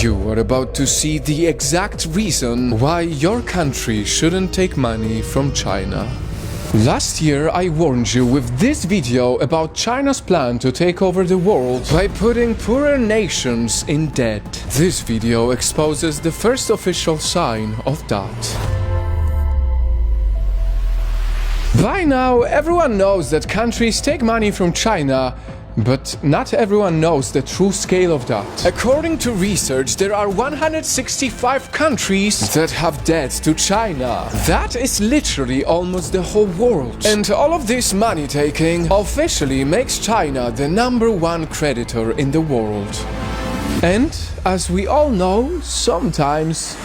You are about to see the exact reason why your country shouldn't take money from China. Last year I warned you with this video about China's plan to take over the world by putting poorer nations in debt. This video exposes the first official sign of that. By now, everyone knows that countries take money from China, but not everyone knows the true scale of that. According to research, there are 165 countries that have debt to China. That is literally almost the whole world. And all of this money taking officially makes China the #1 creditor in the world. And as we all know, sometimes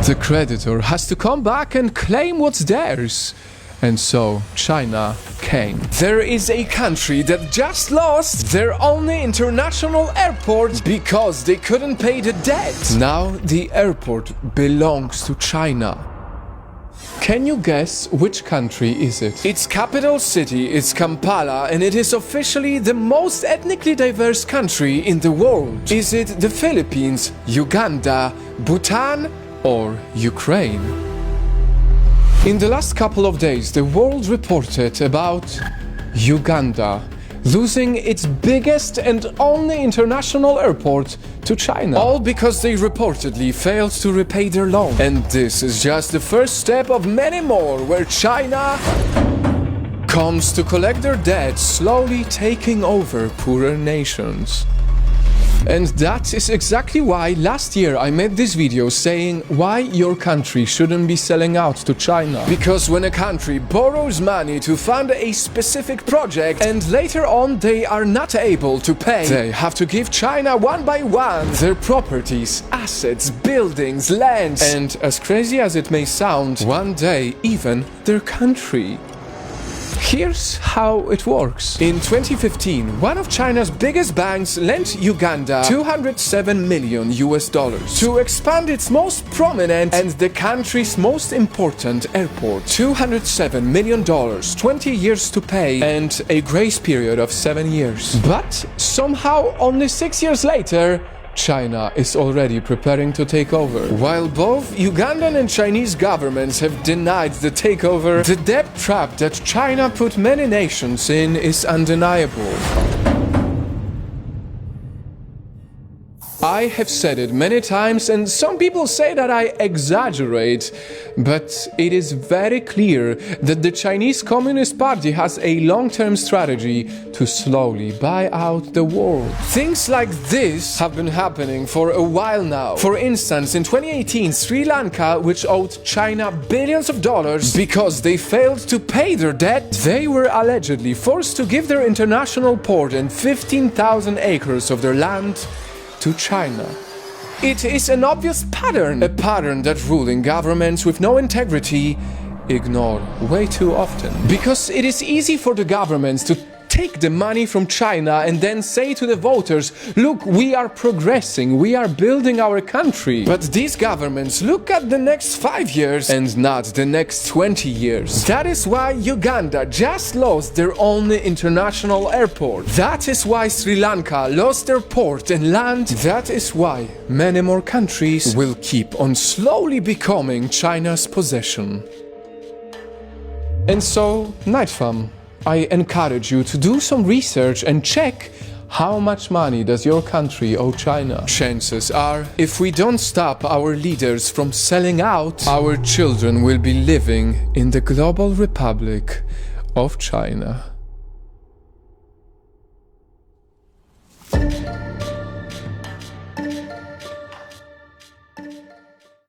the creditor has to come back and claim what's theirs. And so China came. There is a country that just lost their only international airport because they couldn't pay the debt. Now the airport belongs to China. Can you guess which country is it? Its capital city is Kampala, and it is officially the most ethnically diverse country in the world. Is it the Philippines, Uganda, Bhutan, or Ukraine? In the last couple of days, the world reported about Uganda losing its biggest and only international airport to China. All because they reportedly failed to repay their loan. And this is just the first step of many more where China comes to collect their debt, slowly taking over poorer nations. And that is exactly why last year I made this video saying why your country shouldn't be selling out to China. Because when a country borrows money to fund a specific project and later on they are not able to pay, they have to give China one by one their properties, assets, buildings, lands, and as crazy as it may sound, one day even their country. Here's how it works. In 2015, one of China's biggest banks lent Uganda $207 million to expand its most prominent and the country's most important airport. $207 million, 20 years to pay, and a grace period of 7 years. But somehow, only 6 years later, China is already preparing to take over. While both Ugandan and Chinese governments have denied the takeover, the debt trap that China put many nations in is undeniable. I have said it many times, and some people say that I exaggerate, but it is very clear that the Chinese Communist Party has a long-term strategy to slowly buy out the world. Things like this have been happening for a while now. For instance, in 2018, Sri Lanka, which owed China billions of dollars because they failed to pay their debt, they were allegedly forced to give their international port and 15,000 acres of their land to China. It is an obvious pattern, a pattern that ruling governments with no integrity ignore way too often. Because it is easy for the governments to take the money from China and then say to the voters, look, we are progressing, we are building our country. But these governments look at the next 5 years and not the next 20 years. That is why Uganda just lost their only international airport. That is why Sri Lanka lost their port and land. That is why many more countries will keep on slowly becoming China's possession. And so, Nightfam, I encourage you to do some research and check how much money does your country owe China. Chances are, if we don't stop our leaders from selling out, our children will be living in the global republic of China.